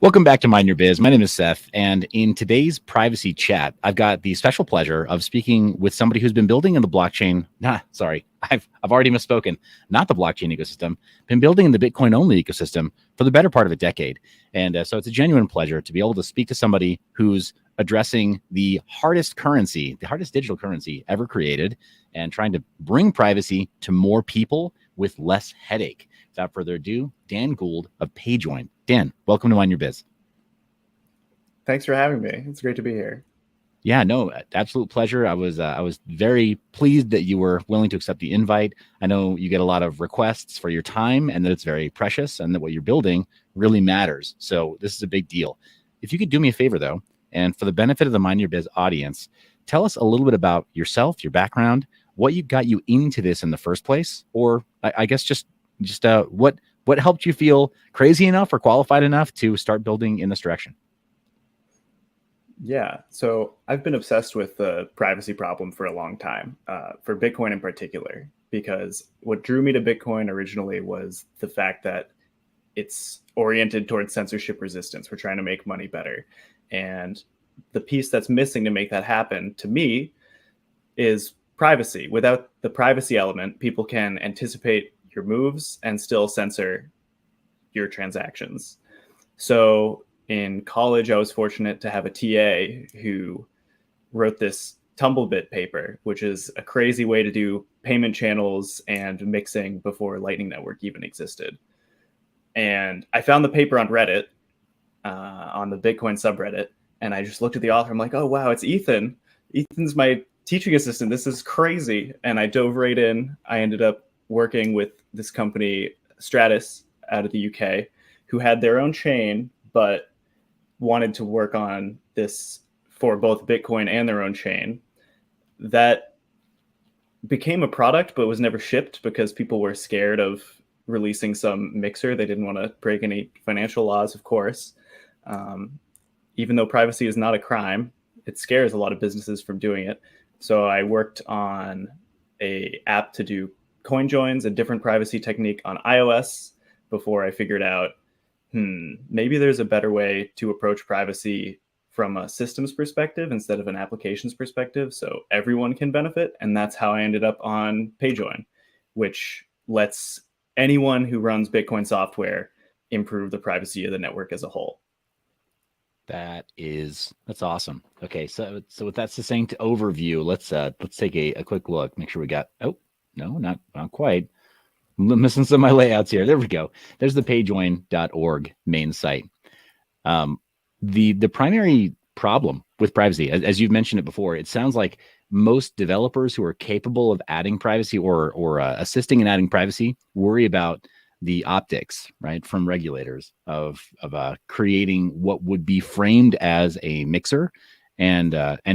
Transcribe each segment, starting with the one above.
Welcome back to Mind Your Biz. My name is Seth, and in today's privacy chat, I've got the special pleasure of speaking with somebody who's been building in the blockchain. I've already misspoken. Not the blockchain ecosystem. Been building in the Bitcoin only ecosystem for the better part of a decade, and so it's a genuine pleasure to be able to speak to somebody who's addressing the hardest currency, the hardest digital currency ever created, and trying to bring privacy to more people with less headache. Without further ado, Dan Gould of PayJoin. Dan, welcome to Mind Your Biz. Thanks for having me. It's great to be here. Yeah, no, absolute pleasure. I was very pleased that you were willing to accept the invite. I know you get a lot of requests for your time and that it's very precious and that what you're building really matters. So this is a big deal. If you could do me a favor though, and for the benefit of the Mind Your Biz audience, tell us a little bit about yourself, your background, what you got you into this in the first place, or I guess just what helped you feel crazy enough or qualified enough to start building in this direction? Yeah, so I've been obsessed with the privacy problem for a long time, for Bitcoin in particular, because what drew me to Bitcoin originally was the fact that it's oriented towards censorship resistance. We're trying to make money better. And the piece that's missing to make that happen, to me, is privacy. Without the privacy element, people can anticipate your moves and still censor your transactions. So in college, I was fortunate to have a TA who wrote this Tumblebit paper, which is a crazy way to do payment channels and mixing before Lightning Network even existed. And I found the paper on Reddit, on the Bitcoin subreddit, and I just looked at the author. I'm like, oh, wow, it's Ethan. Ethan's my teaching assistant. This is crazy. And I dove right in. I ended up working with this company, Stratus, out of the UK, who had their own chain, but wanted to work on this for both Bitcoin and their own chain. That became a product, but was never shipped because people were scared of releasing some mixer. They didn't want to break any financial laws, of course. Even though privacy is not a crime, it scares a lot of businesses from doing it. So I worked on an app to do coin joins, a different privacy technique on iOS, before I figured out, maybe there's a better way to approach privacy from a systems perspective instead of an applications perspective, so everyone can benefit. And that's how I ended up on PayJoin, which lets anyone who runs Bitcoin software improve the privacy of the network as a whole. That's awesome. Okay, so with that succinct overview, let's take a quick look. Make sure we got. Oh no, not quite. I'm missing some of my layouts here. There we go. There's the payjoin.org main site. The primary problem with privacy, as you've mentioned it before, it sounds like most developers who are capable of adding privacy or assisting in adding privacy worry about the optics, right, from regulators of creating what would be framed as a mixer and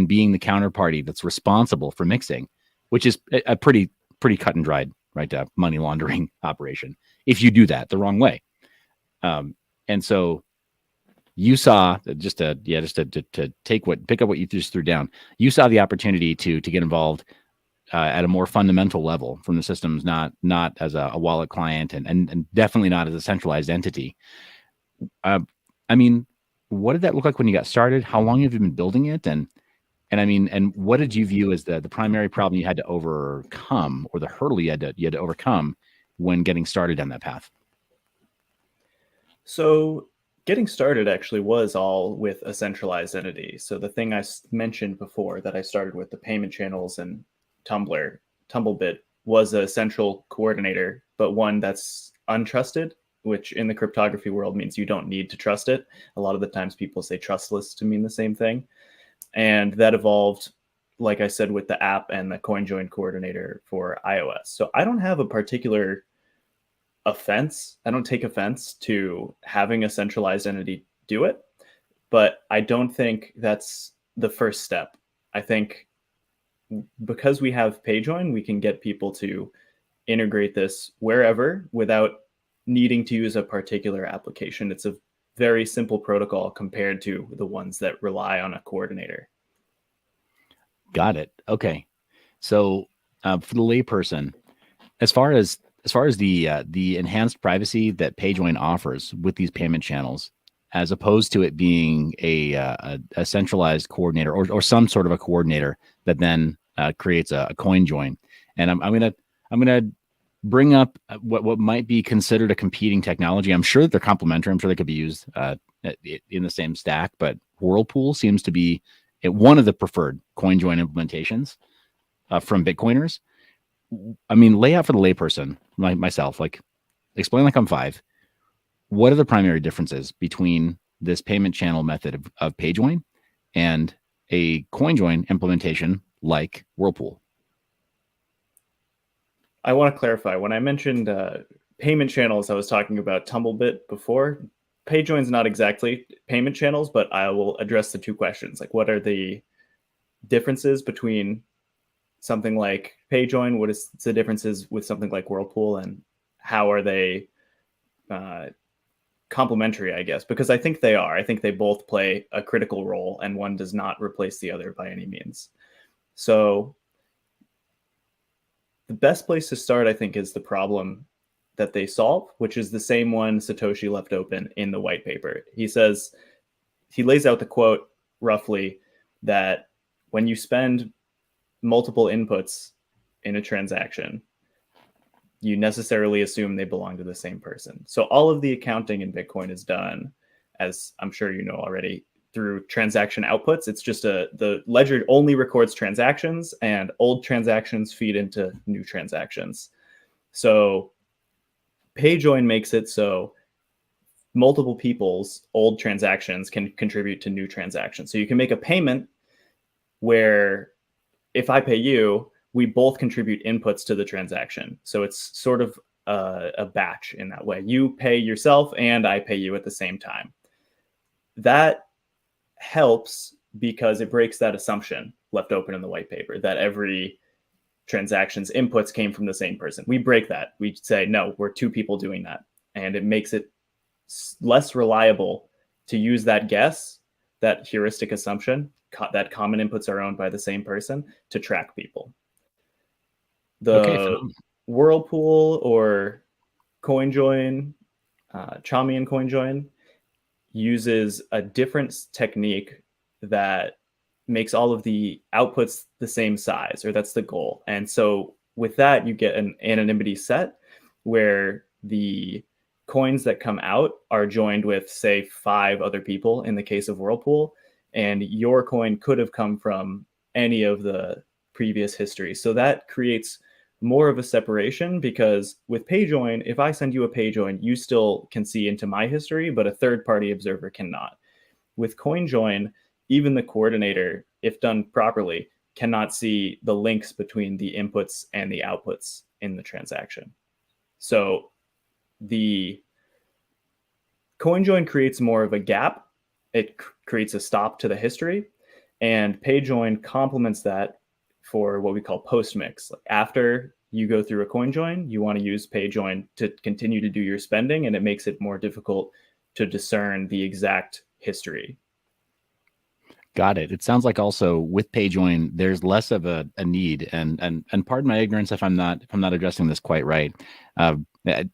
being the counterparty that's responsible for mixing, which is a pretty cut and dried, right, money laundering operation if you do that the wrong way. And so you saw, just to pick up what you just threw down, you saw the opportunity to get involved at a more fundamental level from the systems, not as a wallet client and definitely not as a centralized entity. I mean, what did that look like when you got started? How long have you been building it? And what did you view as the primary problem you had to overcome, or the hurdle you had to overcome when getting started on that path? So getting started actually was all with a centralized entity. So the thing I mentioned before that I started with, the payment channels and Tumblebit, was a central coordinator, but one that's untrusted, which in the cryptography world means you don't need to trust it. A lot of the times people say trustless to mean the same thing. And that evolved, like I said, with the app and the CoinJoin coordinator for iOS. So I don't have a particular offense. I don't take offense to having a centralized entity do it, but I don't think that's the first step. I think because we have PayJoin, we can get people to integrate this wherever without needing to use a particular application. It's a very simple protocol compared to the ones that rely on a coordinator. Got it. Okay. So for the layperson, as far as the enhanced privacy that PayJoin offers with these payment channels, as opposed to it being a centralized coordinator or some sort of a coordinator that then creates a coin join. And I'm gonna bring up what might be considered a competing technology. I'm sure that they're complementary. I'm sure they could be used in the same stack, but Whirlpool seems to be one of the preferred coin join implementations from Bitcoiners. I mean, lay out for the layperson, like myself, like explain like I'm five. What are the primary differences between this payment channel method of PayJoin and a CoinJoin implementation like Whirlpool? I want to clarify. When I mentioned payment channels, I was talking about Tumblebit before. PayJoin's not exactly payment channels, but I will address the two questions. Like, what are the differences between something like PayJoin? What is the differences with something like Whirlpool, and how are they complementary, I guess? Because I think they are. I think they both play a critical role, and one does not replace the other by any means. So the best place to start, I think, is the problem that they solve, which is the same one Satoshi left open in the white paper. He lays out the quote roughly that when you spend multiple inputs in a transaction, you necessarily assume they belong to the same person. So all of the accounting in Bitcoin is done, as I'm sure you know already, through transaction outputs. It's just the ledger only records transactions, and old transactions feed into new transactions. So PayJoin makes it so multiple people's old transactions can contribute to new transactions. So you can make a payment where if I pay you, we both contribute inputs to the transaction. So it's sort of a batch in that way. You pay yourself and I pay you at the same time. That helps because it breaks that assumption left open in the white paper that every transaction's inputs came from the same person. We break that. We say, no, we're two people doing that. And it makes it less reliable to use that guess, that heuristic assumption, that common inputs are owned by the same person, to track people. The Whirlpool or CoinJoin, Chaumian CoinJoin, uses a different technique that makes all of the outputs the same size, or that's the goal. And so with that, you get an anonymity set where the coins that come out are joined with, say, 5 other people in the case of Whirlpool, and your coin could have come from any of the previous history. So that creates more of a separation, because with PayJoin, if I send you a PayJoin, you still can see into my history, but a third-party observer cannot. With CoinJoin, even the coordinator, if done properly, cannot see the links between the inputs and the outputs in the transaction. So the CoinJoin creates more of a gap. It creates a stop to the history, and PayJoin complements that for what we call post-mix. Like after you go through a CoinJoin, you want to use PayJoin to continue to do your spending, and it makes it more difficult to discern the exact history. Got it. It sounds like also with PayJoin, there's less of a need, and pardon my ignorance if I'm not addressing this quite right.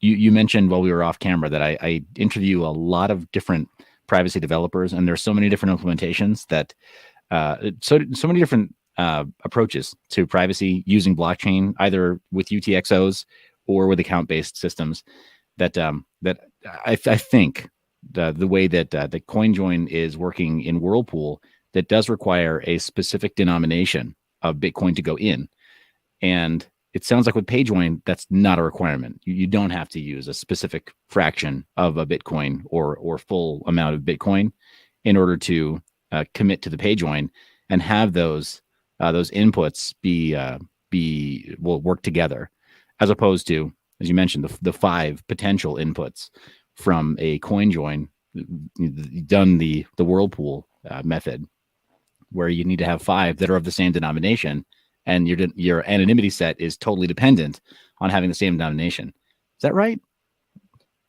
You mentioned while we were off camera that I interview a lot of different privacy developers, and there's so many different implementations that so many different approaches to privacy using blockchain, either with UTXOs or with account-based systems. That I think the way that the CoinJoin is working in Whirlpool, that does require a specific denomination of Bitcoin to go in. And it sounds like with PayJoin, that's not a requirement. You don't have to use a specific fraction of a Bitcoin or full amount of Bitcoin in order to commit to the PayJoin and have those inputs will work together, as opposed to, as you mentioned, the 5 potential inputs from a CoinJoin, done the Whirlpool method, where you need to have 5 that are of the same denomination, and your anonymity set is totally dependent on having the same denomination. Is that right?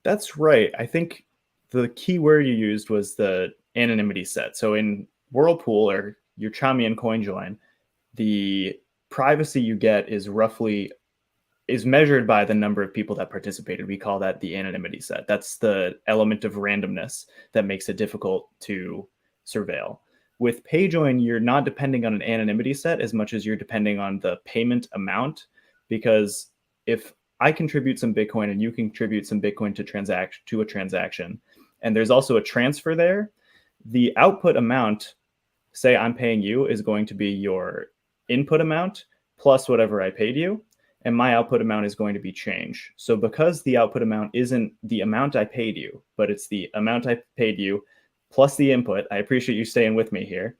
That's right. I think the key word you used was the anonymity set. So in Whirlpool or your Chaumian CoinJoin, the privacy you get is roughly is measured by the number of people that participated. We call that the anonymity set. That's the element of randomness that makes it difficult to surveil. With PayJoin, you're not depending on an anonymity set as much as you're depending on the payment amount, because if I contribute some Bitcoin and you contribute some Bitcoin to a transaction, and there's also a transfer there, the output amount, say I'm paying you, is going to be your input amount plus whatever I paid you, and my output amount is going to be change. So because the output amount isn't the amount I paid you, but it's the amount I paid you plus the input, I appreciate you staying with me here.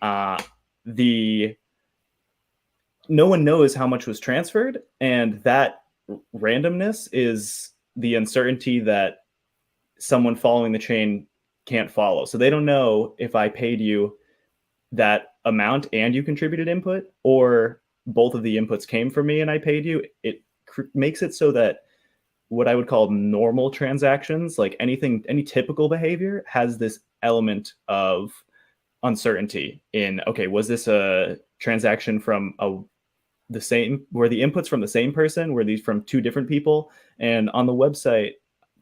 No one knows how much was transferred, and that randomness is the uncertainty that someone following the chain can't follow. So they don't know if I paid you that amount and you contributed input, or both of the inputs came from me and I paid you. It makes it so that what I would call normal transactions, like any typical behavior, has this element of uncertainty in, okay, was this a transaction from the same, were the inputs from the same person? Were these from two different people? And on the website,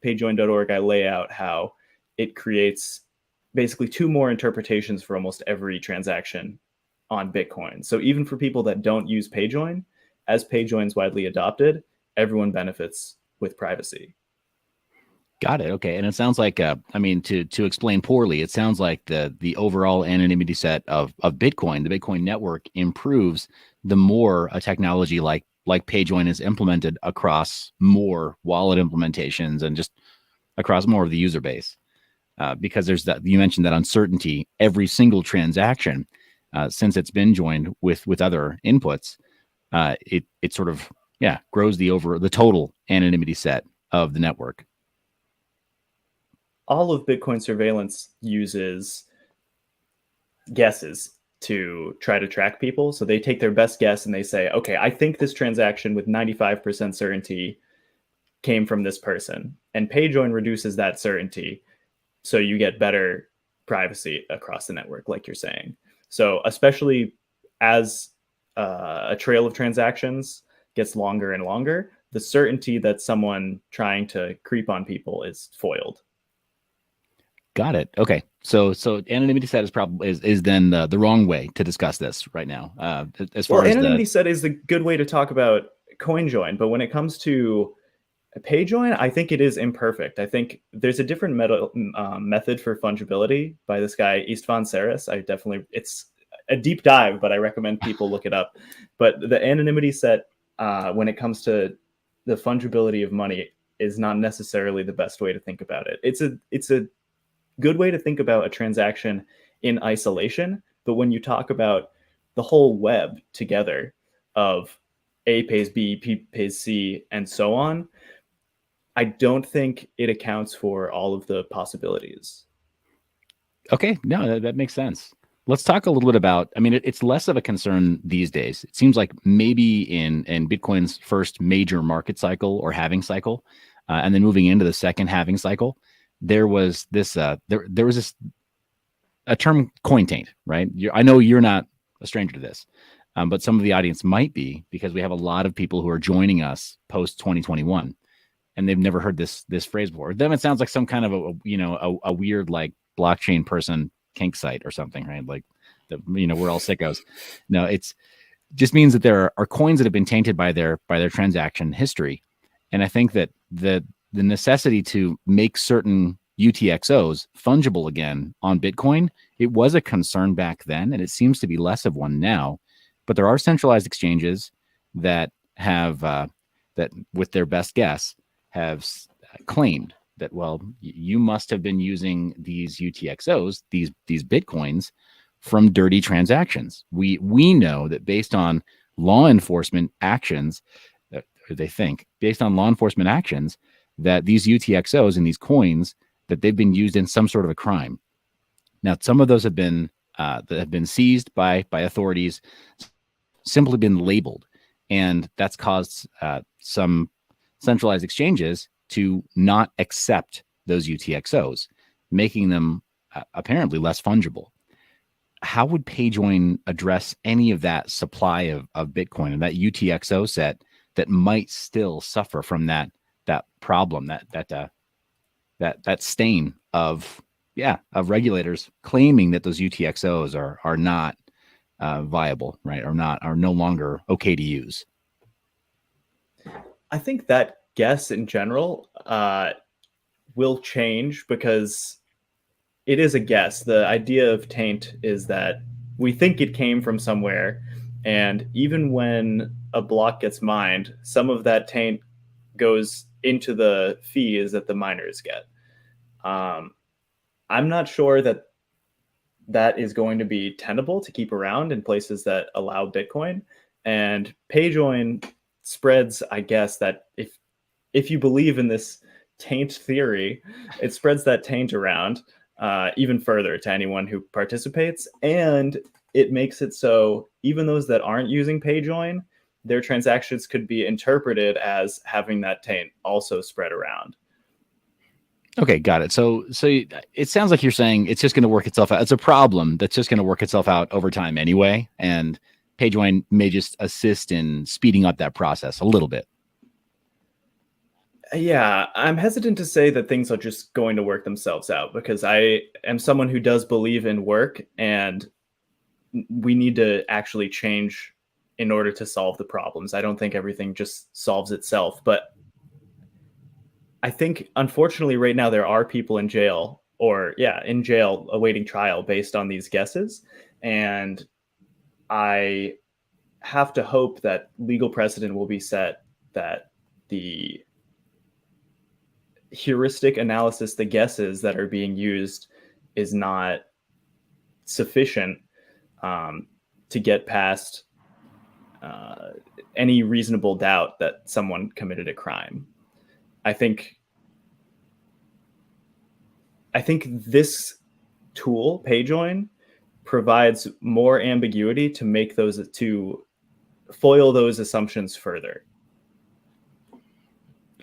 payjoin.org, I lay out how it creates basically two more interpretations for almost every transaction on Bitcoin. So even for people that don't use PayJoin, as PayJoin's widely adopted, everyone benefits with privacy. Got it. Okay. And it sounds like, I mean, to explain poorly, it sounds like the overall anonymity set of Bitcoin, the Bitcoin network, improves the more a technology like PayJoin is implemented across more wallet implementations and just across more of the user base. Because there's that, you mentioned that uncertainty every single transaction, since it's been joined with other inputs, it sort of, grows the total anonymity set of the network. All of Bitcoin surveillance uses guesses to try to track people. So they take their best guess and they say, okay, I think this transaction with 95% certainty came from this person. And PayJoin reduces that certainty, so you get better privacy across the network, like you're saying. So especially as a trail of transactions gets longer and longer, the certainty that someone trying to creep on people is foiled. Got it. Okay. So anonymity set is probably is then the wrong way to discuss this right now. As far as anonymity set is the good way to talk about CoinJoin, but when it comes to PayJoin, I think it is imperfect. I think there's a different method for fungibility by this guy Istvan Saris. It's a deep dive, but I recommend people look it up. But the anonymity set, when it comes to the fungibility of money, is not necessarily the best way to think about it. It's a good way to think about a transaction in isolation, but when you talk about the whole web together of A pays B, P pays C, and so on, I don't think it accounts for all of the possibilities. Okay, no, that makes sense. Let's talk a little bit about, I mean, it's less of a concern these days. It seems like maybe in Bitcoin's first major market cycle or halving cycle, and then moving into the second halving cycle, there was this a term, coin taint, right? I know you're not a stranger to this, but some of the audience might be, because we have a lot of people who are joining us post 2021, and they've never heard this phrase before. Them, it sounds like some kind of a weird, like, blockchain person kink site or something, right? Like, we're all sickos. No, it's just means that there are coins that have been tainted by their transaction history, and I think that the necessity to make certain UTXOs fungible again on Bitcoin, it was a concern back then, and it seems to be less of one now. But there are centralized exchanges that have that, with their best guess, have claimed that, well, you must have been using these UTXOs, these Bitcoins, from dirty transactions. We know that based on law enforcement actions, they think based on law enforcement actions, that these UTXOs and these coins, that they've been used in some sort of a crime. Now, some of those have been seized by authorities, simply been labeled, and that's caused some centralized exchanges to not accept those UTXOs, making them apparently less fungible. How would PayJoin address any of that supply of Bitcoin and that UTXO set that might still suffer from that problem, that stain of regulators claiming that those UTXOs are not viable, right? Are no longer okay to use. I think that guess in general will change because it is a guess. The idea of taint is that we think it came from somewhere, and even when a block gets mined, some of that taint goes into the fees that the miners get. I'm not sure that that is going to be tenable to keep around in places that allow Bitcoin. And PayJoin spreads, I guess, that if you believe in this taint theory, it spreads that taint around even further to anyone who participates. And it makes it so even those that aren't using PayJoin, their transactions could be interpreted as having that taint also spread around. Okay, got it. So it sounds like you're saying it's just going to work itself out. It's a problem that's just going to work itself out over time anyway, and PayJoin may just assist in speeding up that process a little bit. Yeah, I'm hesitant to say that things are just going to work themselves out because I am someone who does believe in work, and we need to actually change in order to solve the problems. I don't think everything just solves itself, but I think, unfortunately, right now there are people in jail in jail awaiting trial based on these guesses. And I have to hope that legal precedent will be set that the heuristic analysis, the guesses that are being used, is not sufficient to get past any reasonable doubt that someone committed a crime. I think this tool, PayJoin, provides more ambiguity to foil those assumptions further.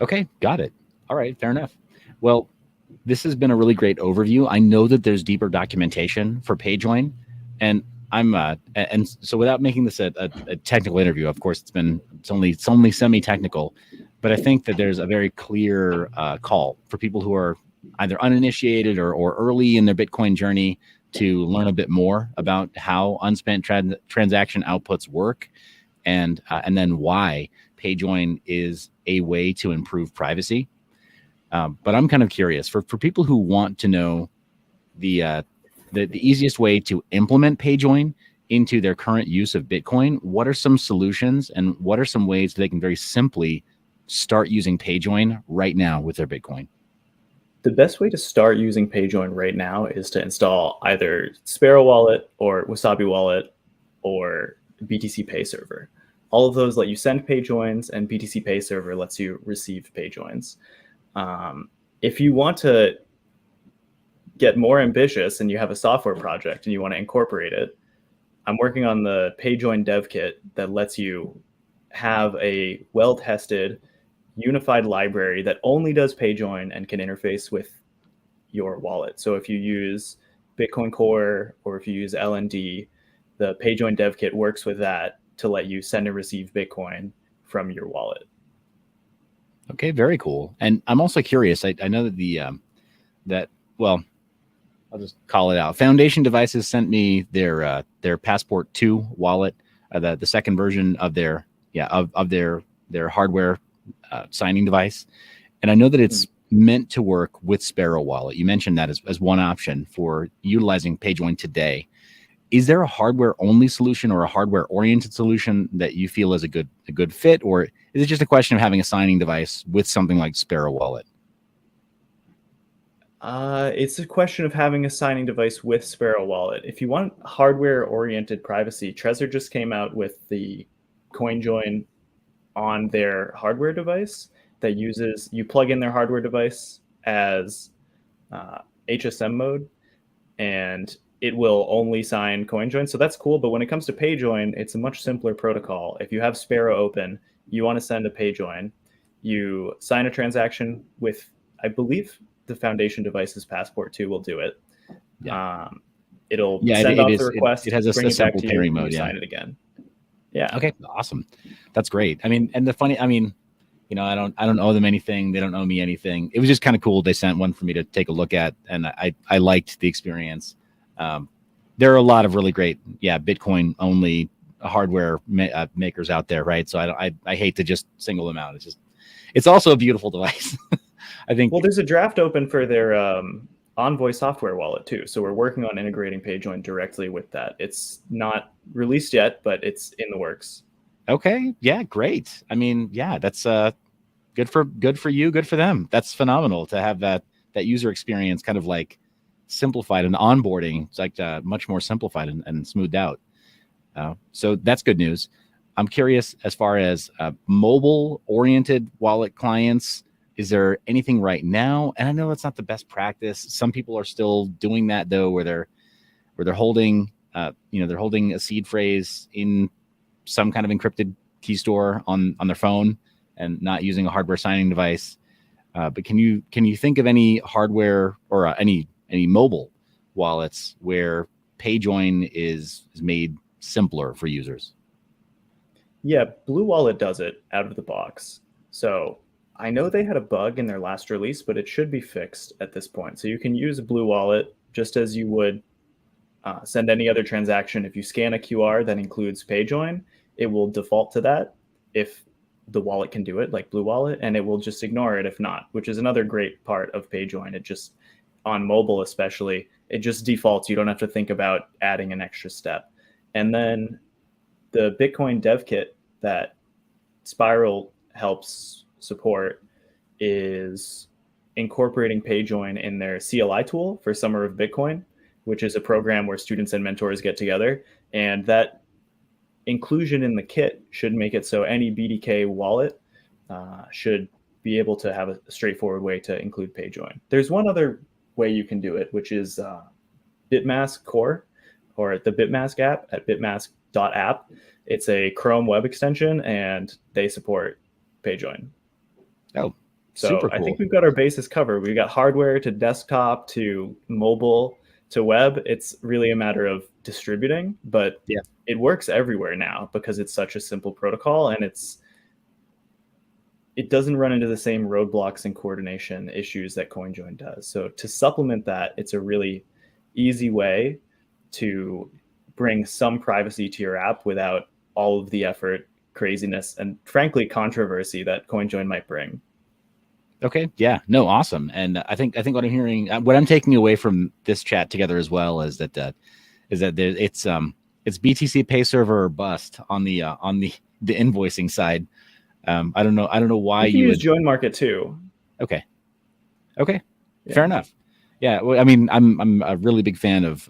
Okay, got it. All right, fair enough. Well, this has been a really great overview. I know that there's deeper documentation for PayJoin, and and so without making this a technical interview, of course, it's only semi-technical, but I think that there's a very clear call for people who are either uninitiated or early in their Bitcoin journey to learn a bit more about how unspent transaction outputs work, and then why PayJoin is a way to improve privacy. But I'm kind of curious for people who want to know the easiest way to implement PayJoin into their current use of Bitcoin. What are some solutions, and what are some ways they can very simply start using PayJoin right now with their Bitcoin? The best way to start using PayJoin right now is to install either Sparrow Wallet or Wasabi Wallet or BTC Pay Server. All of those let you send PayJoins, and BTC Pay Server lets you receive PayJoins. If you want to get more ambitious and you have a software project and you want to incorporate it, I'm working on the PayJoin dev kit that lets you have a well-tested unified library that only does PayJoin and can interface with your wallet. So if you use Bitcoin Core or if you use LND, the PayJoin dev kit works with that to let you send and receive Bitcoin from your wallet. Okay, very cool. And I'm also curious. I know that I'll just call it out. Foundation Devices sent me their Passport 2 wallet, the second version of their hardware signing device, and I know that it's meant to work with Sparrow Wallet. You mentioned that as one option for utilizing PayJoin today. Is there a hardware-only solution or a hardware-oriented solution that you feel is a good fit, or is it just a question of having a signing device with something like Sparrow Wallet? It's a question of having a signing device with Sparrow Wallet. If you want hardware-oriented privacy, Trezor just came out with the CoinJoin on their hardware device that you plug in their hardware device as HSM mode, and it will only sign CoinJoin. So that's cool. But when it comes to PayJoin, it's a much simpler protocol. If you have Sparrow open, you want to send a PayJoin, you sign a transaction with, I believe, the Foundation Devices Passport 2 will do it. Yeah. It'll send off the request. It has a bring it back simple to pairing you, mode. you Yeah. sign it again. Yeah. Okay, awesome. That's great. I mean, and the funny, I mean, I don't owe them anything. They don't owe me anything. It was just kind of cool. They sent one for me to take a look at, and I liked the experience. There are a lot of really great, Bitcoin only hardware makers out there, right? So I hate to just single them out. It's also a beautiful device. I think. Well, there's a draft open for their Envoy software wallet too. So we're working on integrating PayJoin directly with that. It's not released yet, but it's in the works. Okay, yeah, great. I mean, yeah, that's good for you, good for them. That's phenomenal to have that user experience kind of like simplified, and onboarding. It's like much more simplified and smoothed out. So that's good news. I'm curious as far as mobile oriented wallet clients. Is there anything right now? And I know it's not the best practice. Some people are still doing that though, where they're holding they're holding a seed phrase in some kind of encrypted key store on their phone and not using a hardware signing device. But can you think of any hardware or any mobile wallets where PayJoin is made simpler for users? Yeah, Blue Wallet does it out of the box. So I know they had a bug in their last release, but it should be fixed at this point. So you can use Blue Wallet just as you would send any other transaction. If you scan a QR that includes PayJoin, it will default to that if the wallet can do it, like Blue Wallet, and it will just ignore it if not, which is another great part of PayJoin. It just, on mobile especially, it just defaults. You don't have to think about adding an extra step. And then the Bitcoin dev kit that Spiral helps support is incorporating PayJoin in their CLI tool for Summer of Bitcoin, which is a program where students and mentors get together. And that inclusion in the kit should make it so any BDK wallet should be able to have a straightforward way to include PayJoin. There's one other way you can do it, which is Bitmask Core, or the Bitmask app at bitmask.app. It's a Chrome web extension, and they support PayJoin. Oh, so super cool. I think we've got our bases covered. We've got hardware to desktop to mobile to web. It's really a matter of distributing, but yeah, it works everywhere now because it's such a simple protocol, and it doesn't run into the same roadblocks and coordination issues that CoinJoin does. So to supplement that, it's a really easy way to bring some privacy to your app without all of the effort, craziness, and frankly controversy that CoinJoin might bring. Okay. Yeah. No. Awesome. And I think what I'm hearing, what I'm taking away from this chat together as well, is that it's BTC Pay Server or bust on the invoicing side. I don't know why you would use Join Market too. Okay. Yeah. Fair enough. Yeah. Well, I mean, I'm a really big fan of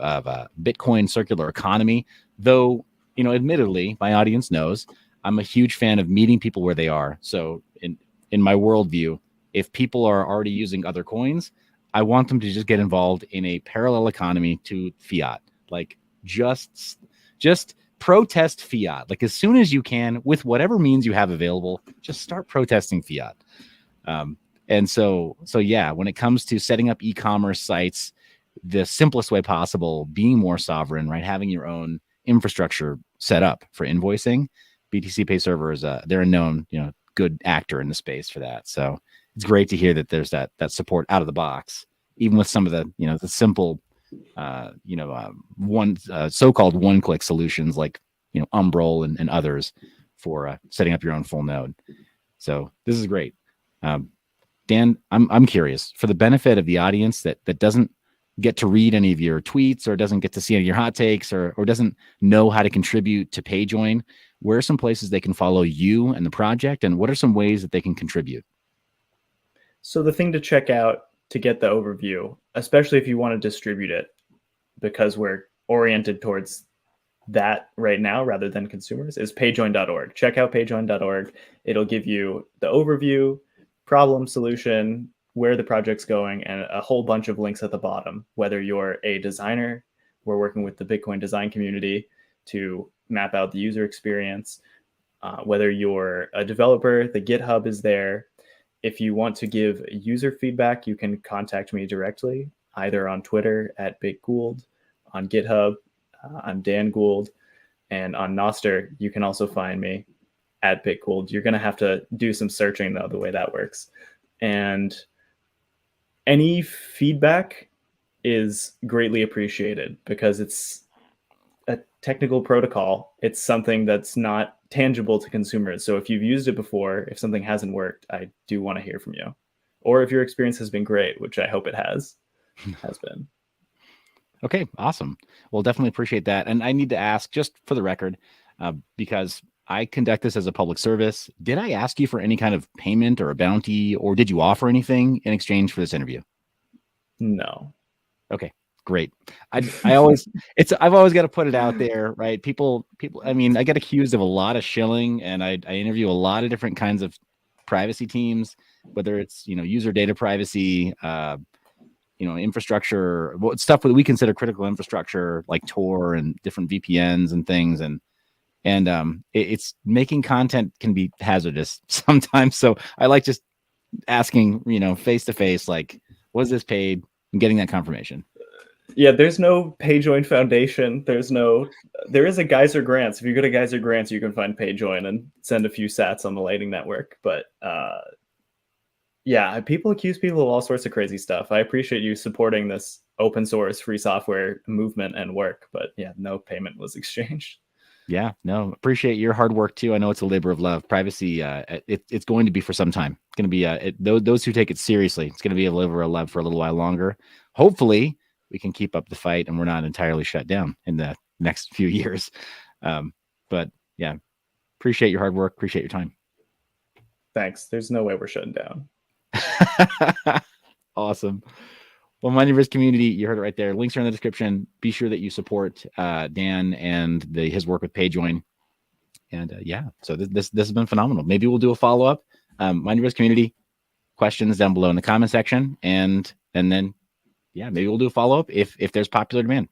Bitcoin circular economy, though. Admittedly, my audience knows I'm a huge fan of meeting people where they are. So in my worldview, if people are already using other coins, I want them to just get involved in a parallel economy to fiat. Like just protest fiat. Like as soon as you can, with whatever means you have available, just start protesting fiat. And so yeah, when it comes to setting up e-commerce sites, the simplest way possible, being more sovereign, right? Having your own infrastructure set up for invoicing. BTC Pay Server is they're a known, good actor in the space for that. So it's great to hear that there's that support out of the box, even with some of the, the simple, so-called one-click solutions like, Umbrel and others for setting up your own full node. So this is great. Dan, I'm curious, for the benefit of the audience that doesn't get to read any of your tweets or doesn't get to see any of your hot takes or doesn't know how to contribute to PayJoin, where are some places they can follow you and the project, and what are some ways that they can contribute? So the thing to check out to get the overview, especially if you want to distribute it, because we're oriented towards that right now rather than consumers, is payjoin.org. Check out payjoin.org. It'll give you the overview, problem, solution, where the project's going, and a whole bunch of links at the bottom. Whether you're a designer, we're working with the Bitcoin design community to map out the user experience. Whether you're a developer, the GitHub is there. If you want to give user feedback, you can contact me directly, either on Twitter at BigGould, on GitHub, I'm Dan Gould. And on Nostr, you can also find me at Bitcooled. You're going to have to do some searching, though, the way that works. And any feedback is greatly appreciated because it's a technical protocol. It's something that's not tangible to consumers. So if you've used it before, if something hasn't worked, I do want to hear from you. Or if your experience has been great, which I hope it has been. Okay, awesome. Well, definitely appreciate that. And I need to ask, just for the record, because I conduct this as a public service, did I ask you for any kind of payment or a bounty, or did you offer anything in exchange for this interview? No. Okay, great. I always I've always got to put it out there, right? People. I mean, I get accused of a lot of shilling, and I interview a lot of different kinds of privacy teams, whether it's user data privacy, infrastructure, stuff that we consider critical infrastructure, like Tor and different VPNs and things, and it's making content can be hazardous sometimes. So I like just asking, face to face, like, was this paid? And getting that confirmation. Yeah, there's no PayJoin Foundation. There is a Geyser Grants. If you go to Geyser Grants, you can find PayJoin and send a few sats on the Lightning Network. But yeah, people accuse people of all sorts of crazy stuff. I appreciate you supporting this open source free software movement and work, but yeah, no payment was exchanged. Yeah, no, appreciate your hard work too. I know it's a labor of love. Privacy, it's going to be for some time. It's going to be those who take it seriously. It's going to be a labor of love for a little while longer. Hopefully, we can keep up the fight and we're not entirely shut down in the next few years. But yeah, appreciate your hard work. Appreciate your time. Thanks. There's no way we're shutting down. Awesome. Well, Moneyverse community, you heard it right there. Links are in the description. Be sure that you support Dan and his work with PayJoin. And yeah, so this has been phenomenal. Maybe we'll do a follow-up. Moneyverse community, questions down below in the comment section. And then, yeah, maybe we'll do a follow-up if there's popular demand.